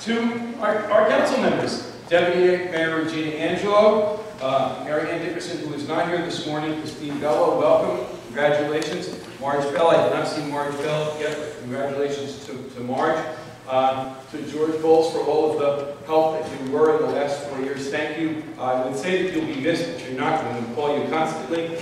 To our council members, Deputy Mayor Regina Angelo, Mary Ann Dickerson, who is not here this morning, Christine Bello, welcome, congratulations. Marge Bell, I did not see Marge Bell yet, but congratulations to Marge. To George Bowles for all of the help that you were in the last 4 years, thank you. I would say that you'll be missed, but you're not, going to call you constantly.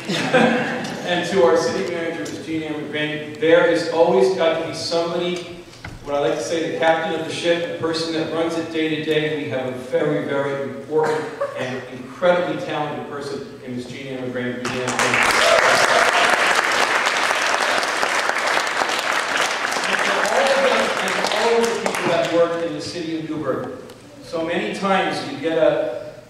And to our city manager, Ms. Jean Ann McGrain, there has always got to be somebody, what I like to say, the captain of the ship, the person that runs it day to day. We have a very, very important and incredibly talented person in Ms. Jean Ann McGrain. That work in the city of Newburgh. So many times you get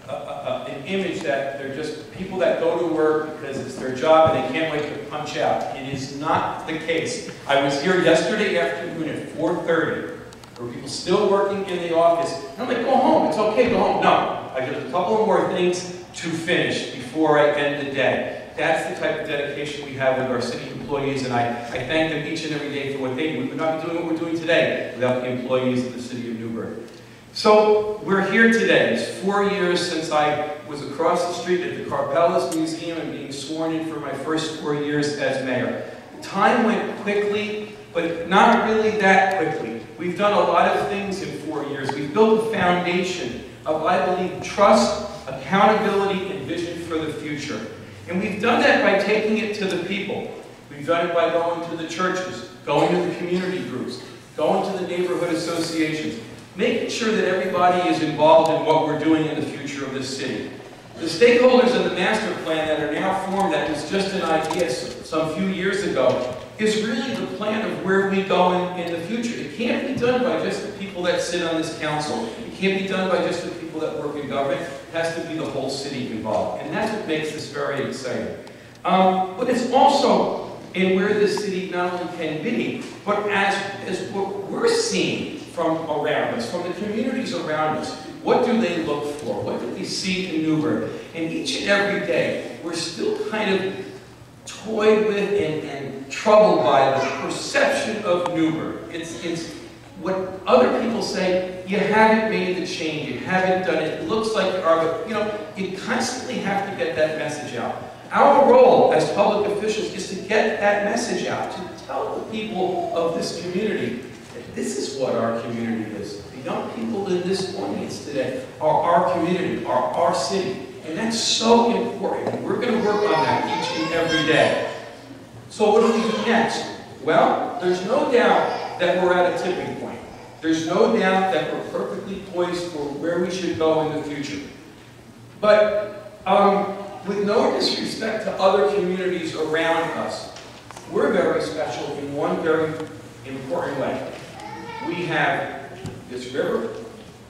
an image that they're just people that go to work because it's their job and they can't wait to punch out. It is not the case. I was here yesterday afternoon at 4:30. There were people still working in the office. And I'm like, go home, it's okay, go home. No, I got a couple more things to finish before I end the day. That's the type of dedication we have with our city employees, and I thank them each and every day for what they do. We would not be doing what we're doing today without the employees of the city of Newburgh. So we're here today. It's 4 years since I was across the street at the Carpellas Museum and being sworn in for my first 4 years as mayor. Time went quickly, but not really that quickly. We've done a lot of things in 4 years. We've built a foundation of, I believe, trust, accountability, and vision for the future. And we've done that by taking it to the people. We've done it by going to the churches, going to the community groups, going to the neighborhood associations, making sure that everybody is involved in what we're doing in the future of this city. The stakeholders of the master plan that are now formed, that was just an idea some few years ago, is really the plan of where we go in the future. It can't be done by just the people that sit on this council. It can't be done by just the people that work in government. It has to be the whole city involved. And that's what makes this very exciting. But it's also in where this city not only can be, but as what we're seeing from around us, from the communities around us. What do they look for? What do they see in Newburgh? And each and every day, we're still kind of toyed with and troubled by the perception of Newburgh. It's what other people say, you haven't made the change, you haven't done it, it looks like you are, but you know, you constantly have to get that message out. Our role as public officials is to get that message out, to tell the people of this community that this is what our community is. The young people in this audience today are our community, are our city. And that's so important. We're going to work on that each and every day. So what do we do next? Well, there's no doubt that we're at a tipping point. There's no doubt that we're perfectly poised for where we should go in the future. But with no disrespect to other communities around us, we're very special in one very important way. We have this river,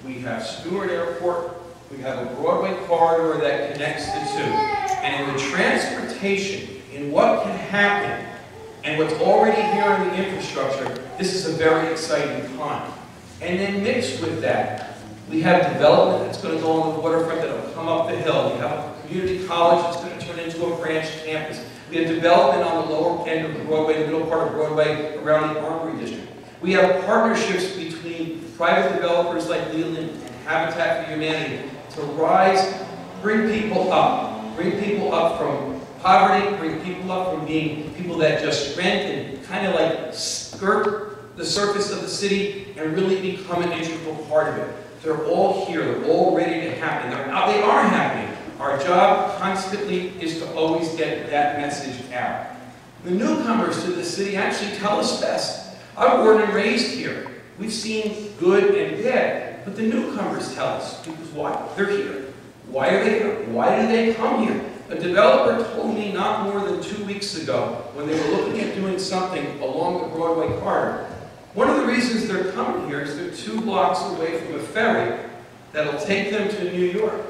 we have Stewart Airport, we have a Broadway corridor that connects the two. And in the transportation, in what can happen, and what's already here in the infrastructure, this is a very exciting time. And then mixed with that, we have development that's going to go on the waterfront that will come up the hill. We have a community college that's going to turn into a branch campus. We have development on the lower end of Broadway, the middle part of Broadway, around the Armory District. We have partnerships between private developers like Leland and Habitat for Humanity to rise, bring people up from poverty, bring people up from being people that just rent and kind of like skirt the surface of the city and really become an integral part of it. They're all here, they're all ready to happen. They are happening. Our job constantly is to always get that message out. The newcomers to the city actually tell us best. I'm born and raised here. We've seen good and bad, but the newcomers tell us, because why? They're here. Why are they here? Why do they come here? A developer told me not more than 2 weeks ago, when they were looking at doing something along the Broadway corridor, one of the reasons they're coming here is they're 2 blocks away from a ferry that'll take them to New York.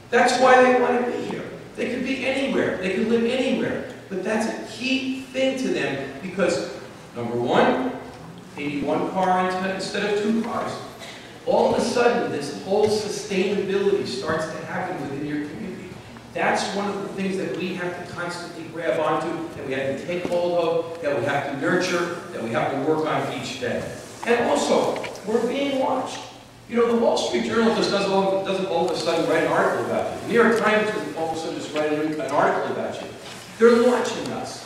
That's why they want to be here. They could be anywhere. They could live anywhere. But that's a key thing to them because, number one, they need 1 car instead of 2 cars. All of a sudden, this whole sustainability starts to happen within your community. That's one of the things that we have to constantly grab onto, that we have to take hold of, that we have to nurture, that we have to work on each day. And also, we're being watched. You know, the Wall Street Journal just doesn't all of a sudden write an article about you. The New York Times doesn't all of a sudden just write an article about you. They're watching us.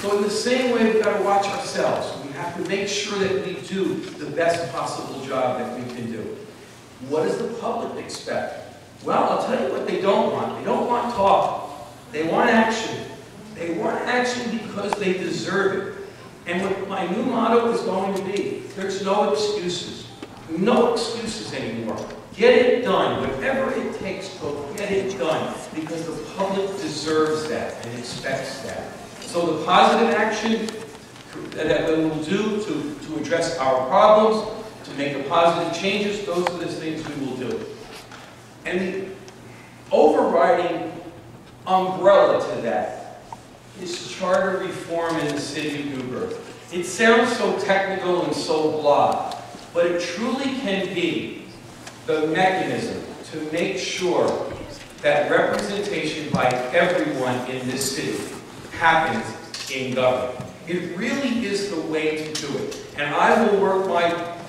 So in the same way, we've got to watch ourselves. We have to make sure that we do the best possible job that we can do. What does the public expect? Well, I'll tell you what they don't want. They don't want talk. They want action. They want action because they deserve it. And what my new motto is going to be, there's no excuses. No excuses anymore. Get it done. Whatever it takes, go get it done. Because the public deserves that and expects that. So the positive action that we will do to address our problems, to make the positive changes, those are the things we will do. And the overriding umbrella to that is charter reform in the city of Newburgh. It sounds so technical and so blah, but it truly can be the mechanism to make sure that representation by everyone in this city happens in government. It really is the way to do it. And I will work my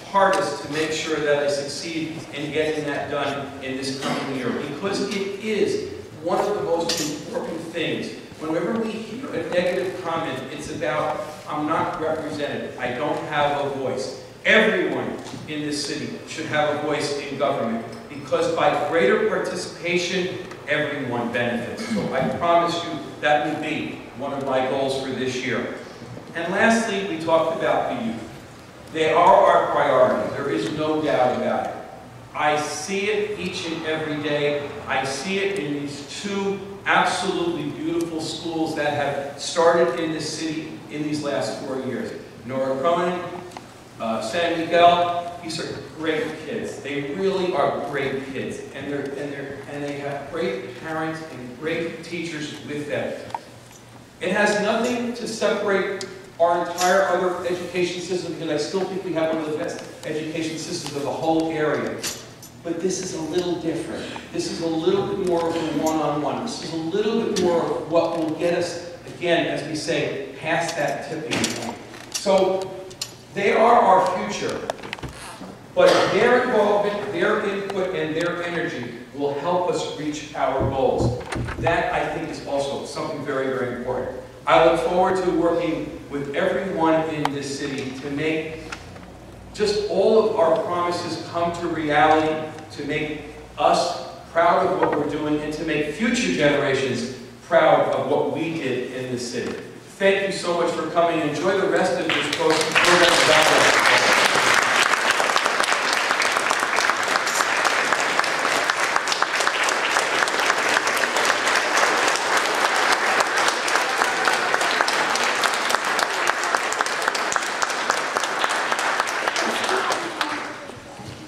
hardest to make sure that I succeed in getting that done in this coming year, because it is one of the most important things. Whenever we hear a negative comment, it's about, I'm not represented, I don't have a voice. Everyone in this city should have a voice in government, because by greater participation, everyone benefits. So I promise you that will be one of my goals for this year. And lastly, we talked about the youth. They are our priority. There is no doubt about it. I see it each and every day. I see it in these two absolutely beautiful schools that have started in this city in these last 4 years. Nora Cronin, San Miguel, these are great kids. They really are great kids. And they have great parents and great teachers with them. It has nothing to separate our entire other education system, because I still think we have one of the best education systems of the whole area. But this is a little different. This is a little bit more of a one-on-one. This is a little bit more of what will get us, again, as we say, past that tipping point. So they are our future. But their involvement, their input, and their energy will help us reach our goals. That, I think, is also something very, very important. I look forward to working with everyone in this city to make just all of our promises come to reality, to make us proud of what we're doing, and to make future generations proud of what we did in this city. Thank you so much for coming. Enjoy the rest of this program.